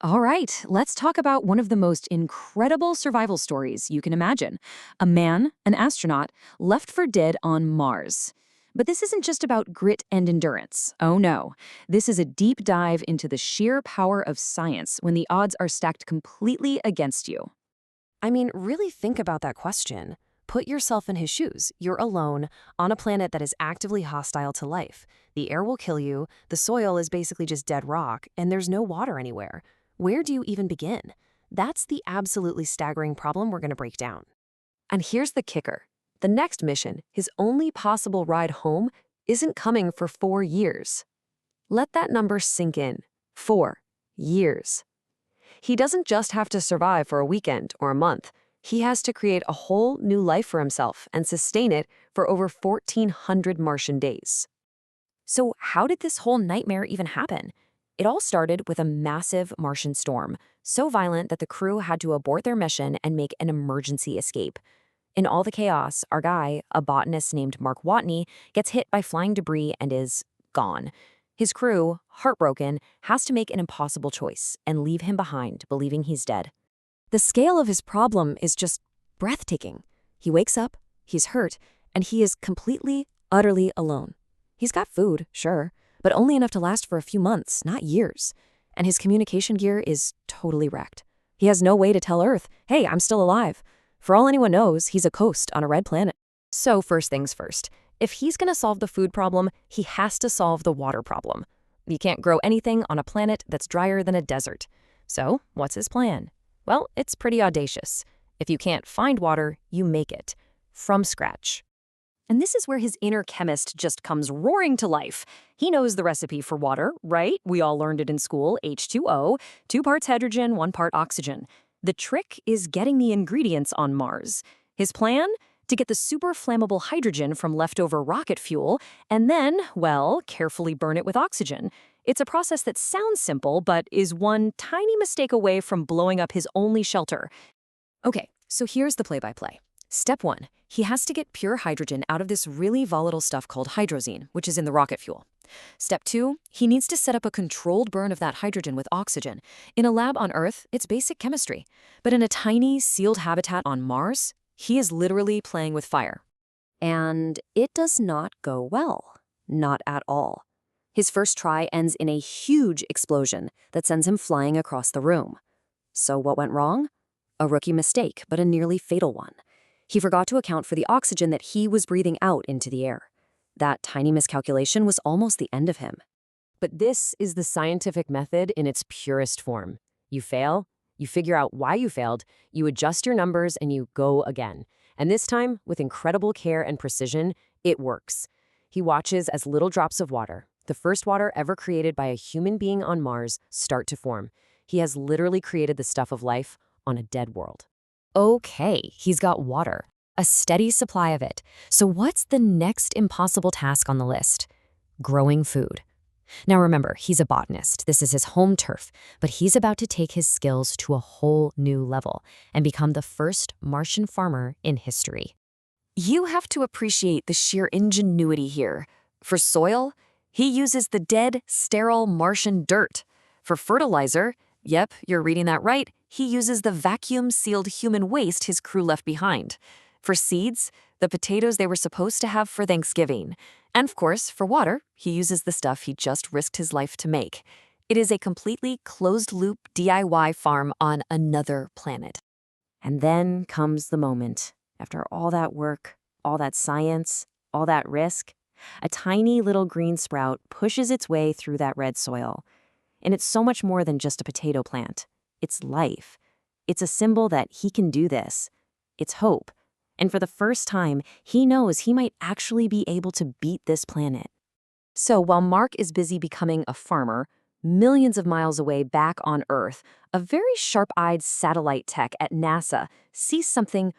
All right, let's talk about one of the most incredible survival stories you can imagine. A man, an astronaut, left for dead on Mars. But this isn't just about grit and endurance. Oh no. This is a deep dive into the sheer power of science when the odds are stacked completely against you. I mean, really think about that question. Put yourself in his shoes. You're alone on a planet that is actively hostile to life. The air will kill you, the soil is basically just dead rock, and there's no water anywhere. Where do you even begin? That's the absolutely staggering problem we're going to break down. And here's the kicker. The next mission, his only possible ride home, isn't coming for 4 years. Let that number sink in. 4 years. He doesn't just have to survive for a weekend or a month. He has to create a whole new life for himself and sustain it for over 1,400 Martian days. So how did this whole nightmare even happen? It all started with a massive Martian storm, so violent that the crew had to abort their mission and make an emergency escape. In all the chaos, our guy, a botanist named Mark Watney, gets hit by flying debris and is gone. His crew, heartbroken, has to make an impossible choice and leave him behind, believing he's dead. The scale of his problem is just breathtaking. He wakes up, he's hurt, and he is completely, utterly alone. He's got food, sure, but only enough to last for a few months, not years. And his communication gear is totally wrecked. He has no way to tell Earth, hey, I'm still alive. For all anyone knows, he's a coast on a red planet. So first things first, if he's going to solve the food problem, he has to solve the water problem. You can't grow anything on a planet that's drier than a desert. So what's his plan? Well, it's pretty audacious. If you can't find water, you make it. From scratch. And this is where his inner chemist just comes roaring to life. He knows the recipe for water, right? We all learned it in school, H2O, 2 parts hydrogen, 1 part oxygen. The trick is getting the ingredients on Mars. His plan? To get the super flammable hydrogen from leftover rocket fuel, and then, well, carefully burn it with oxygen. It's a process that sounds simple, but is one tiny mistake away from blowing up his only shelter. Okay, so here's the play-by-play. Step 1, he has to get pure hydrogen out of this really volatile stuff called hydrazine, which is in the rocket fuel. Step 2, he needs to set up a controlled burn of that hydrogen with oxygen. In a lab on Earth, it's basic chemistry. But in a tiny, sealed habitat on Mars, he is literally playing with fire. And it does not go well. Not at all. His first try ends in a huge explosion that sends him flying across the room. So what went wrong? A rookie mistake, but a nearly fatal one. He forgot to account for the oxygen that he was breathing out into the air. That tiny miscalculation was almost the end of him. But this is the scientific method in its purest form. You fail, you figure out why you failed, you adjust your numbers, and you go again. And this time, with incredible care and precision, it works. He watches as little drops of water, the first water ever created by a human being on Mars, start to form. He has literally created the stuff of life on a dead world. Okay, he's got water, a steady supply of it. So what's the next impossible task on the list? Growing food. Now remember, he's a botanist. This is his home turf, but he's about to take his skills to a whole new level and become the first Martian farmer in history. You have to appreciate the sheer ingenuity here. For soil, he uses the dead, sterile Martian dirt. For fertilizer, yep, you're reading that right, he uses the vacuum-sealed human waste his crew left behind. For seeds, the potatoes they were supposed to have for Thanksgiving. And of course, for water, he uses the stuff he just risked his life to make. It is a completely closed-loop DIY farm on another planet. And then comes the moment. After all that work, all that science, all that risk, a tiny little green sprout pushes its way through that red soil. And it's so much more than just a potato plant. It's life. It's a symbol that he can do this. It's hope. And for the first time, he knows he might actually be able to beat this planet. So while Mark is busy becoming a farmer, millions of miles away back on Earth, a very sharp-eyed satellite tech at NASA sees something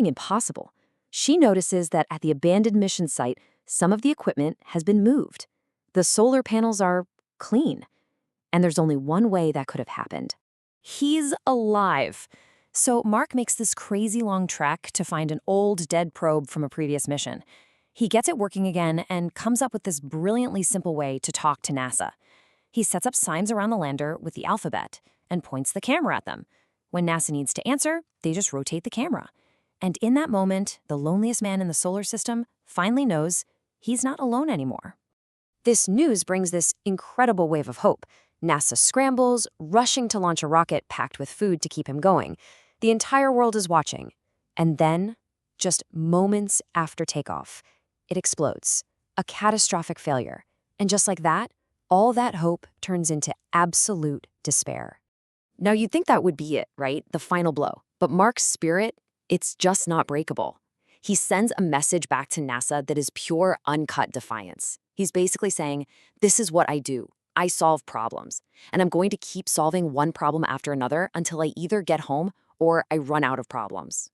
impossible. She notices that at the abandoned mission site, some of the equipment has been moved. The solar panels are clean. And there's only one way that could have happened. He's alive. So Mark makes this crazy long trek to find an old dead probe from a previous mission. He gets it working again and comes up with this brilliantly simple way to talk to NASA. He sets up signs around the lander with the alphabet and points the camera at them. When NASA needs to answer, they just rotate the camera. And in that moment, the loneliest man in the solar system finally knows he's not alone anymore. This news brings this incredible wave of hope. NASA scrambles, rushing to launch a rocket packed with food to keep him going. The entire world is watching. And then, just moments after takeoff, it explodes. A catastrophic failure. And just like that, all that hope turns into absolute despair. Now, you'd think that would be it, right? The final blow. But Mark's spirit, it's just not breakable. He sends a message back to NASA that is pure, uncut defiance. He's basically saying, this is what I do. I solve problems. And I'm going to keep solving one problem after another until I either get home or I run out of problems.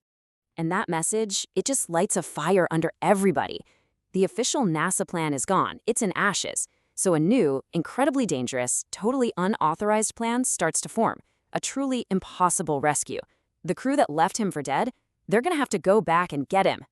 And that message, it just lights a fire under everybody. The official NASA plan is gone. It's in ashes. So a new, incredibly dangerous, totally unauthorized plan starts to form. A truly impossible rescue. The crew that left him for dead, they're going to have to go back and get him.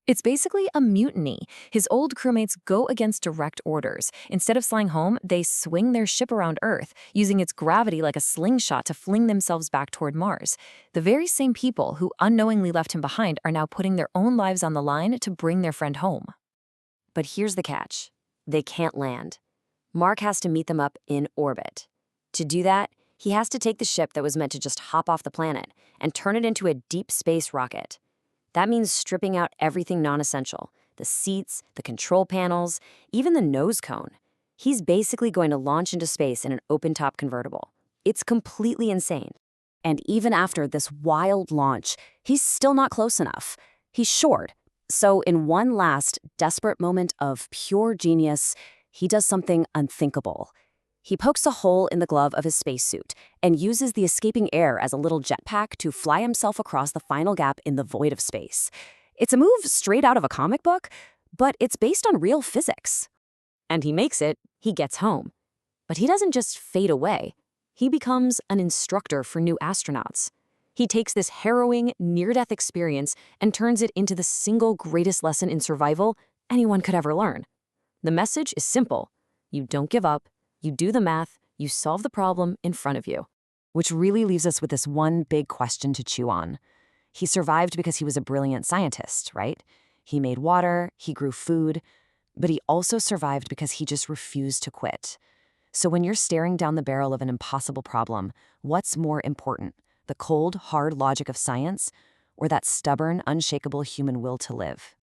It's basically a mutiny. His old crewmates go against direct orders. Instead of flying home, they swing their ship around Earth, using its gravity like a slingshot to fling themselves back toward Mars. The very same people who unknowingly left him behind are now putting their own lives on the line to bring their friend home. But here's the catch. They can't land. Mark has to meet them up in orbit. To do that, he has to take the ship that was meant to just hop off the planet and turn it into a deep space rocket. That means stripping out everything non-essential, the seats, the control panels, even the nose cone. He's basically going to launch into space in an open-top convertible. It's completely insane. And even after this wild launch, he's still not close enough. He's short. So in one last, desperate moment of pure genius, he does something unthinkable. He pokes a hole in the glove of his spacesuit and uses the escaping air as a little jetpack to fly himself across the final gap in the void of space. It's a move straight out of a comic book, but it's based on real physics. And he makes it, he gets home. But he doesn't just fade away. He becomes an instructor for new astronauts. He takes this harrowing, near-death experience and turns it into the single greatest lesson in survival anyone could ever learn. The message is simple. You don't give up. You do the math, you solve the problem in front of you. Which really leaves us with this one big question to chew on. He survived because he was a brilliant scientist, right? He made water, he grew food, but he also survived because he just refused to quit. So when you're staring down the barrel of an impossible problem, what's more important? The cold, hard logic of science, or that stubborn, unshakable human will to live?